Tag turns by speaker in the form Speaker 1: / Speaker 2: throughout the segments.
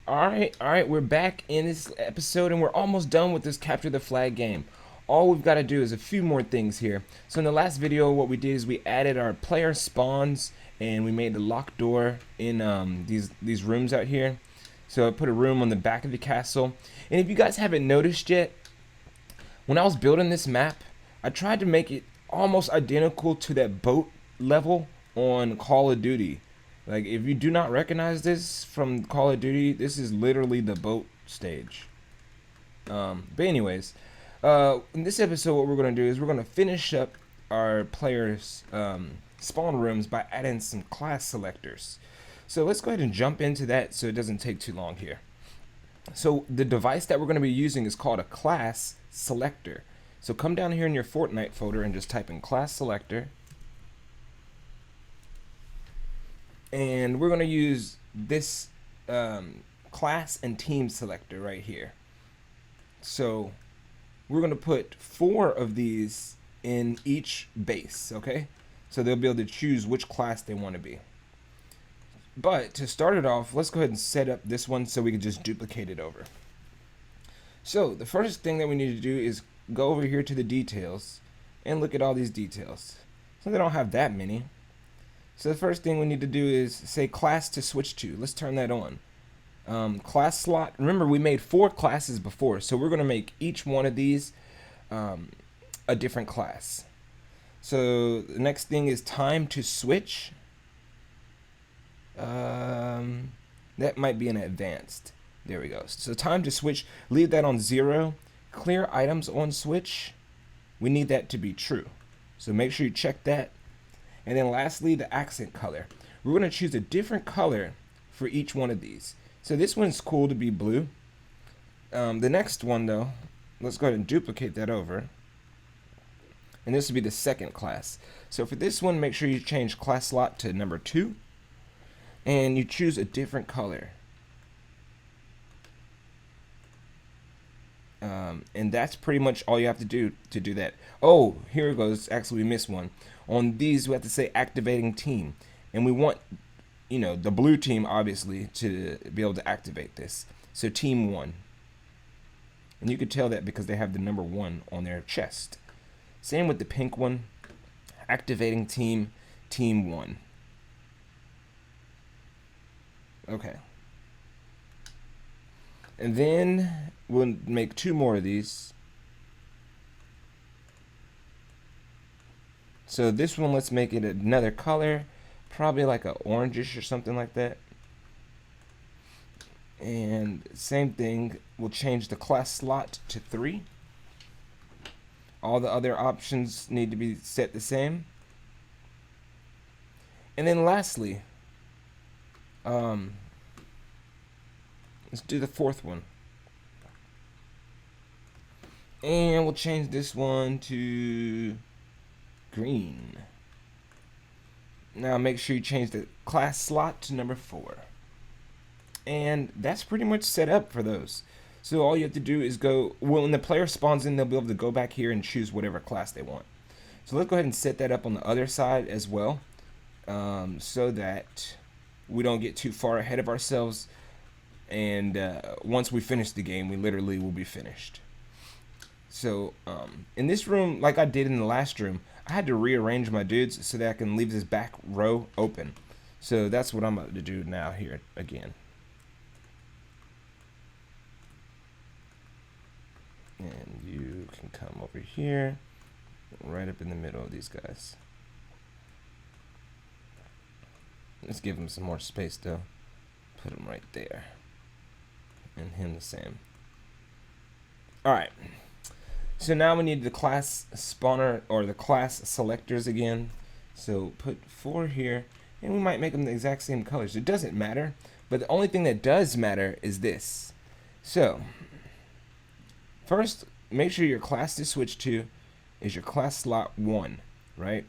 Speaker 1: All right, we're back in this episode and we're almost done with this capture the flag game. All we've got to do is a few more things here. So in the last video, what we did is we added our player spawns and we made the locked door in these rooms out here. So I put a room on the back of the castle. And if you guys haven't noticed yet, when I was building this map, I tried to make it almost identical to that boat level on Call of Duty. Like, if you do not recognize this from Call of Duty, this is literally the boat stage. But anyways, in this episode, what we're going to do is we're going to finish up our players' spawn rooms by adding some class selectors. So let's go ahead and jump into that so it doesn't take too long here. So the device that we're going to be using is called a class selector. So come down here in your Fortnite folder and just type in class selector. And we're going to use this class and team selector right here. So we're going to put 4 of these in each base, okay? So they'll be able to choose which class they want to be. But to start it off, let's go ahead and set up this one so we can just duplicate it over. So the first thing that we need to do is go over here to the details and look at all these details. So they don't have that many. So the first thing we need to do is say class to switch to. Let's turn that on. Class slot. Remember, we made 4 classes before, so we're going to make each one of these a different class. So the next thing is time to switch. That might be an advanced. There we go. So time to switch, leave that on 0. Clear items on switch. We need that to be true. So make sure you check that. And then lastly, the accent color. We're going to choose a different color for each one of these. So this one's cool to be blue. The next one though, let's go ahead and duplicate that over. And this will be the second class. So for this one, make sure you change class slot to number 2. And you choose a different color. And that's pretty much all you have to do that. Oh, here it goes. Actually, we missed one. On these, we have to say activating team. And we want, the blue team, obviously, to be able to activate this. So team 1. And you could tell that because they have the number 1 on their chest. Same with the pink one. Activating team, team 1. Okay. And then we'll make 2 more of these. So this one, let's make it another color, probably like a orangish or something like that. And same thing, we'll change the class slot to 3. All the other options need to be set the same. And then lastly, let's do the 4th one. And we'll change this one to green. Now make sure you change the class slot to number 4. And that's pretty much set up for those. So all you have to do is go, when the player spawns in, they'll be able to go back here and choose whatever class they want. So let's go ahead and set that up on the other side as well, so that we don't get too far ahead of ourselves. And once we finish the game, we literally will be finished. So in this room, like I did in the last room, I had to rearrange my dudes so that I can leave this back row open. So that's what I'm about to do now here again. And you can come over here, right up in the middle of these guys. Let's give him some more space though. Put him right there. And him the same. Alright. So now we need the class spawner or the class selectors again. So put 4 here, and we might make them the exact same colors. It doesn't matter, but the only thing that does matter is this. So first, make sure your class to switch to is your class slot 1, right?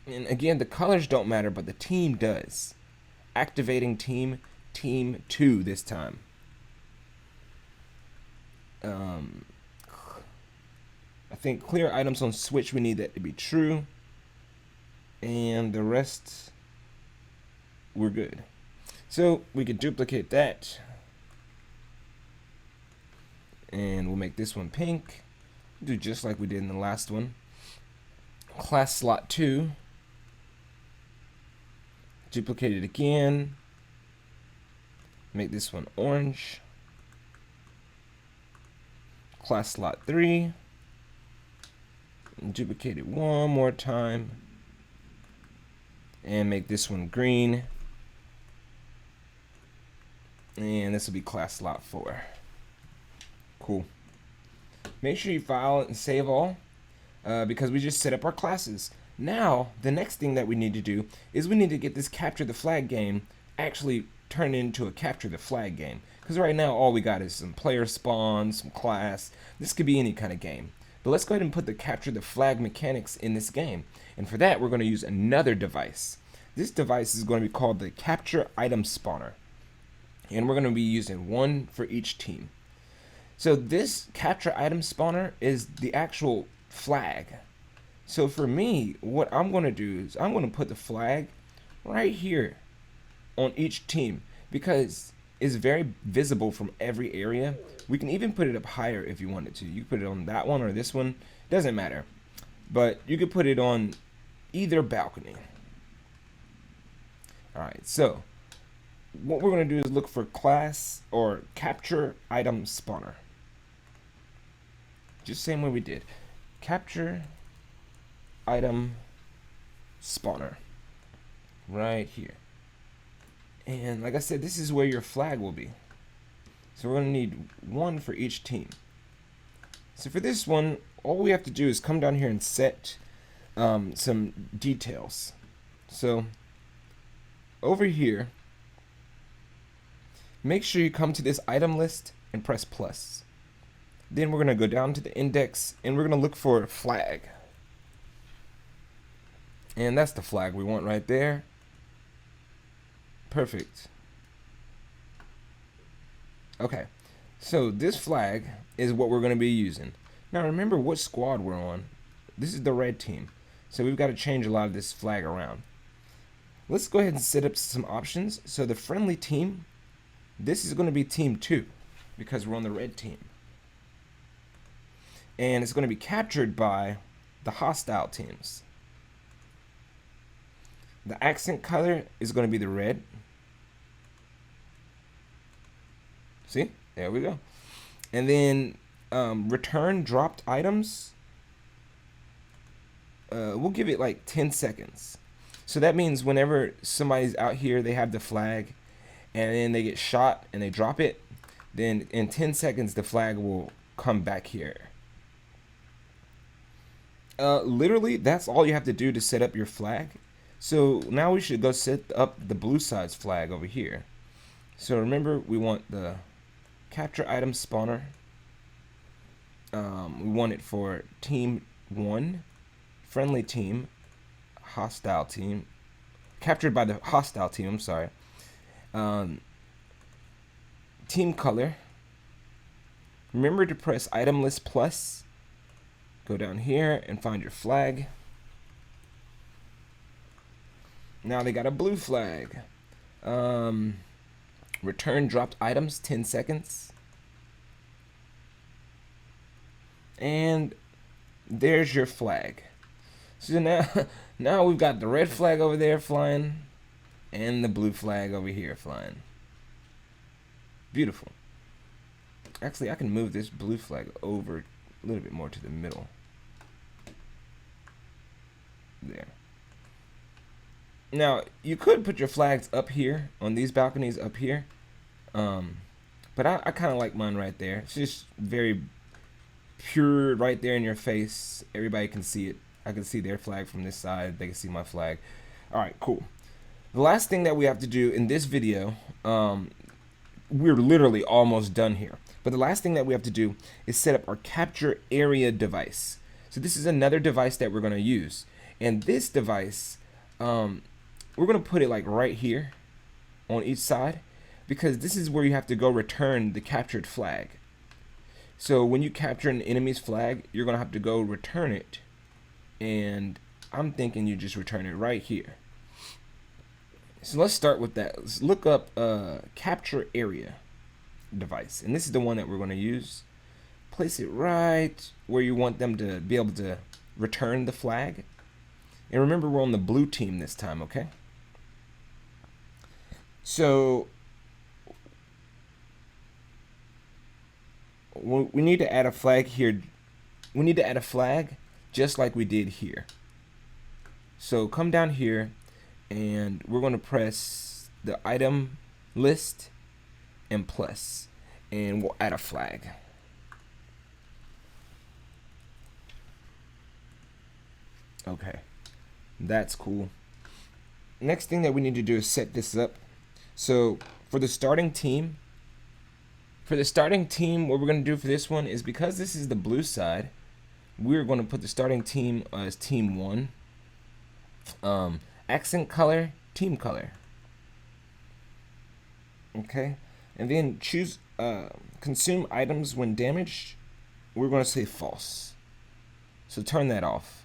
Speaker 1: And again, the colors don't matter, but the team does. Activating team, team 2 this time. I think clear items on switch, we need that to be true. And the rest, we're good. So we could duplicate that, and we'll make this one pink. Do just like we did in the last one. Class slot 2. Duplicate it again. Make this one orange. Class slot 3. Duplicate it one more time. And make this one green. And this will be class slot 4. Cool. Make sure you file it and save all, because we just set up our classes. Now, the next thing that we need to do is we need to get this capture the flag game actually turned into a capture the flag game. Because right now all we got is some player spawns, some class. This could be any kind of game. But let's go ahead and put the capture the flag mechanics in this game. And for that, we're going to use another device. This device is going to be called the capture item spawner. And we're going to be using one for each team. So this capture item spawner is the actual flag. So for me, what I'm going to do is I'm going to put the flag right here on each team, because it's very visible from every area. We can even put it up higher if you wanted to. You can put it on that one or this one, doesn't matter. But you could put it on either balcony. Alright, so what we're going to do is look for class or capture item spawner. Just same way we did. Capture item spawner. Right here. And like I said, this is where your flag will be. So we're going to need one for each team. So for this one, all we have to do is come down here and set some details. So over here, make sure you come to this item list and press plus. Then we're going to go down to the index and we're going to look for flag. And that's the flag we want right there. Perfect. Okay, so this flag is what we're going to be using. Now remember what squad we're on. This is the red team. So we've got to change a lot of this flag around. Let's go ahead and set up some options. So the friendly team, this is going to be team 2 because we're on the red team. And it's going to be captured by the hostile teams. The accent color is going to be the red. See? There we go. And then return dropped items. We'll give it like 10 seconds. So that means whenever somebody's out here, they have the flag, and then they get shot and they drop it, then in 10 seconds the flag will come back here. Literally, that's all you have to do to set up your flag. So now we should go set up the blue side's flag over here. So remember, we want the capture item spawner. We want it for team 1, friendly team, hostile team, captured by the hostile team, I'm sorry. Team color. Remember to press item list plus. Go down here and find your flag. Now they got a blue flag. Return dropped items, 10 seconds. And there's your flag. So now we've got the red flag over there flying and the blue flag over here flying. Beautiful. Actually, I can move this blue flag over a little bit more to the middle. There. Now, you could put your flags up here on these balconies up here. But I kind of like mine right there. It's just very pure right there in your face. Everybody can see it. I can see their flag from this side. They can see my flag. Alright, cool. The last thing that we have to do in this video, we're literally almost done here. But the last thing that we have to do is set up our capture area device. So this is another device that we're going to use. And this device, we're going to put it like right here on each side, because this is where you have to go return the captured flag. So when you capture an enemy's flag, you're going to have to go return it. And I'm thinking you just return it right here. So let's start with that. Let's look up capture area device, and this is the one that we're going to use. Place it right where you want them to be able to return the flag. And remember, we're on the blue team this time, okay? So we need to add a flag here. We need to add a flag just like we did here. So come down here, and we're going to press the item list and plus, and we'll add a flag. Okay, that's cool. Next thing that we need to do is set this up. So for the starting team, what we're going to do for this one is, because this is the blue side, we're going to put the starting team as team 1. Accent color, team color. Okay, and then choose consume items when damaged. We're going to say false. So turn that off.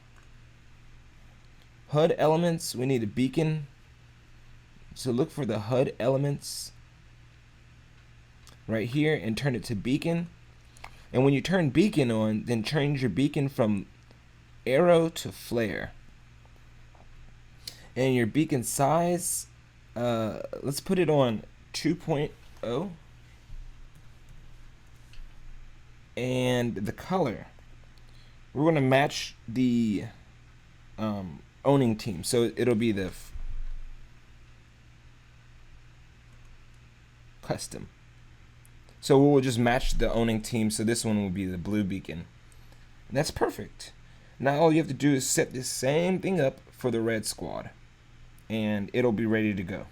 Speaker 1: HUD elements, we need a beacon. So look for the HUD elements right here and turn it to beacon. And when you turn beacon on, then change your beacon from arrow to flare. And your beacon size, let's put it on 2.0. And the color, we're going to match the owning team. So it'll be the custom. So we'll just match the owning team. So this one will be the blue beacon. And that's perfect. Now all you have to do is set this same thing up for the red squad, and it'll be ready to go.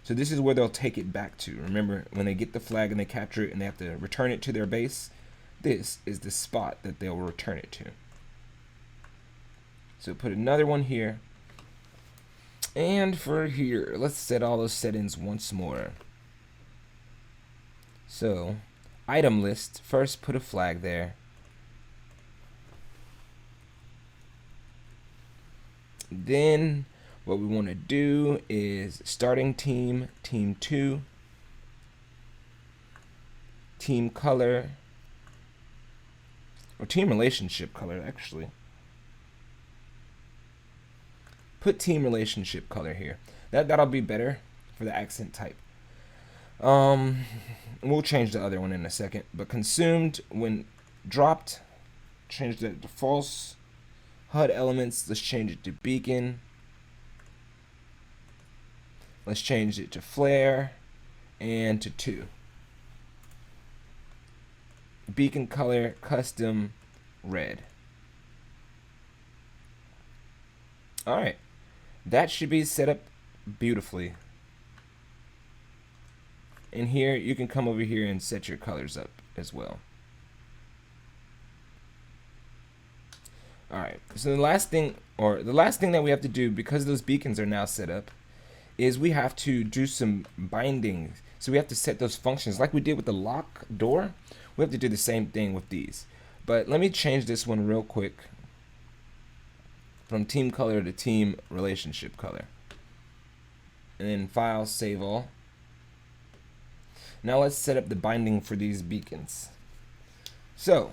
Speaker 1: So this is where they'll take it back to. Remember, when they get the flag and they capture it and they have to return it to their base, this is the spot that they'll return it to. So put another one here. And for here, let's set all those settings once more. So, item list, first put a flag there. Then what we want to do is starting team, team 2, team color, or team relationship color actually. Put team relationship color here. That'll be better for the accent type. We'll change the other one in a second. But consumed when dropped, change that to false. HUD elements, let's change it to beacon. Let's change it to flare and to 2. Beacon color, custom, red. Alright, that should be set up beautifully. And here, you can come over here and set your colors up as well. Alright, so the last thing that we have to do, because those beacons are now set up, is we have to do some binding. So we have to set those functions like we did with the lock door. We have to do the same thing with these. But let me change this one real quick from team color to team relationship color. And then file, save all. Now let's set up the binding for these beacons. So,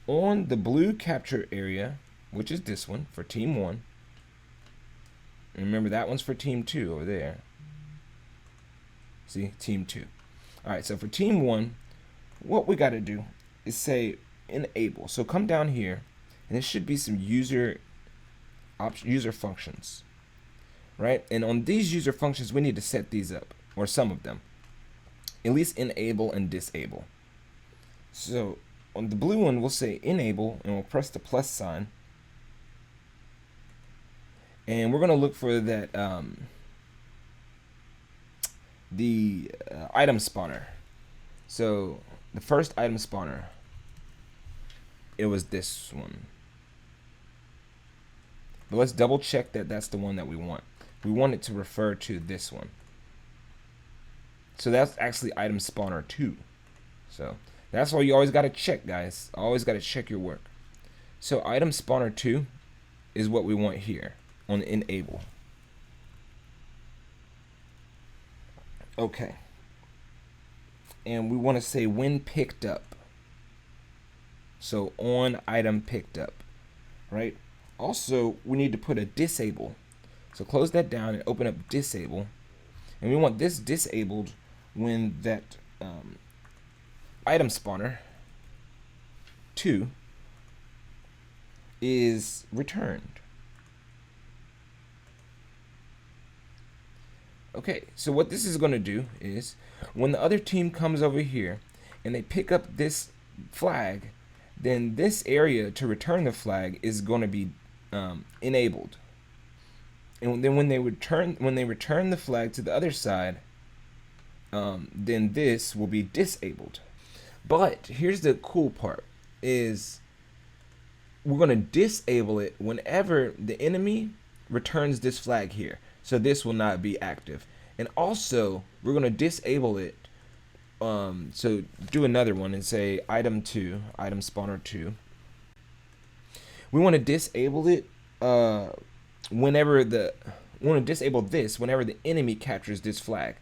Speaker 1: on the blue capture area, which is this one for team 1, and remember that one's for team 2 over there. See, team 2. Alright, so for team 1, what we got to do is say enable. So come down here, and there should be some user functions, right? And on these user functions, we need to set these up, or some of them. At least enable and disable. So on the blue one, we'll say enable, and we'll press the plus sign. And we're going to look for that item spawner. So the first item spawner, it was this one. But let's double check that that's the one that we want. We want it to refer to this one. So that's actually item spawner 2. So that's why you always got to check, guys. Always got to check your work. So item spawner 2 is what we want here on enable. Okay. And we want to say when picked up. So on item picked up, right? Also, we need to put a disable. So close that down and open up disable. And we want this disabled when that item spawner 2 is returned. Okay, so what this is going to do is when the other team comes over here and they pick up this flag, then this area to return the flag is going to be enabled. And then when they return the flag to the other side, then this will be disabled. But here's the cool part is we're going to disable it whenever the enemy returns this flag here. So this will not be active. And also, we're going to disable it. So do another one and say item 2, item spawner 2. We want to disable it whenever we want to disable this whenever the enemy captures this flag.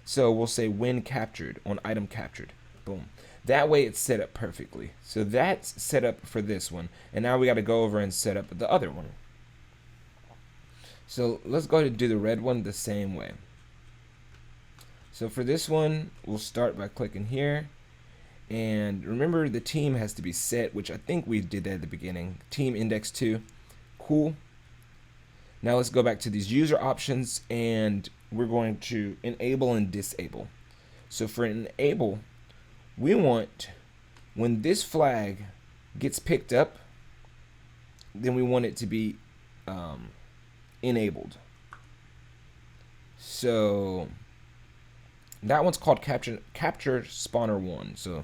Speaker 1: So we'll say when captured on item captured. Boom. That way it's set up perfectly. So that's set up for this one. And now we got to go over and set up the other one. So let's go ahead and do the red one the same way. So for this one, we'll start by clicking here. And remember the team has to be set, which I think we did that at the beginning. Team index 2. Cool. Now let's go back to these user options and we're going to enable and disable. So for enable, we want when this flag gets picked up, then we want it to be enabled. So that one's called capture spawner 1. So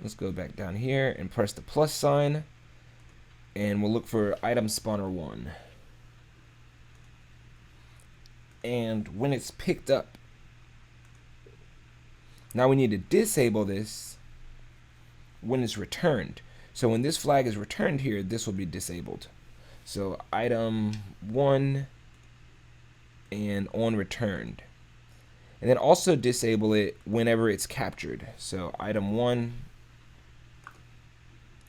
Speaker 1: let's go back down here and press the plus sign and we'll look for item spawner 1. And when it's picked up, now we need to disable this when it's returned. So when this flag is returned here, this will be disabled. So item 1 and on returned. And then also disable it whenever it's captured. So item 1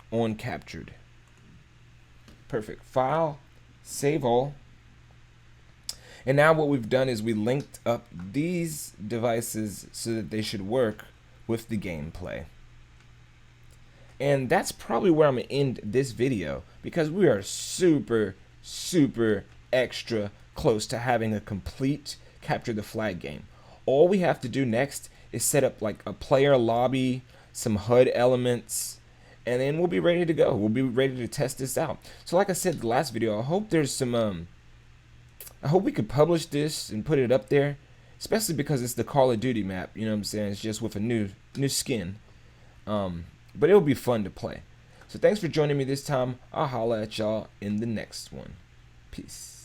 Speaker 1: on captured. Perfect. File, save all. And now what we've done is we linked up these devices so that they should work with the gameplay. And that's probably where I'm going to end this video because we are super extra close to having a complete capture the flag game. All we have to do next is set up like a player lobby, some HUD elements, and then we'll be ready to go. We'll be ready to test this out. So like I said in the last video, I hope there's some I hope we could publish this and put it up there, especially because it's the Call of Duty map, you know what I'm saying? It's just with a new skin. But it'll be fun to play. So thanks for joining me this time. I'll holla at y'all in the next one. Peace.